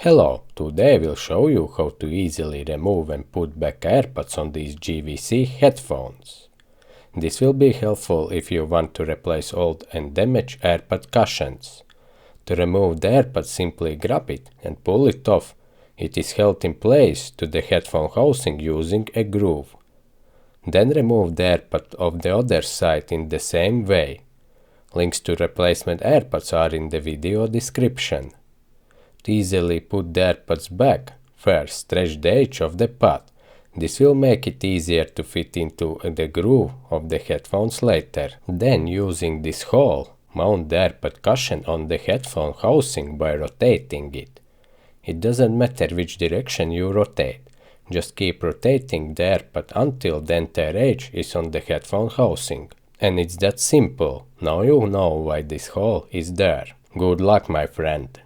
Hello, today we'll show you how to easily remove and put back AirPods on these JVC headphones. This will be helpful if you want to replace old and damaged AirPod cushions. To remove the AirPod, simply grab it and pull it off. It is held in place to the headphone housing using a groove. Then remove the AirPod of the other side in the same way. Links to replacement AirPods are in the video description. To easily put the AirPods back, first stretch the edge of the pod. This will make it easier to fit into the groove of the headphones later. Then, using this hole, mount the AirPod cushion on the headphone housing by rotating it. It doesn't matter which direction you rotate. Just keep rotating the AirPod until the entire edge is on the headphone housing. And it's that simple. Now you know why this hole is there. Good luck, my friend.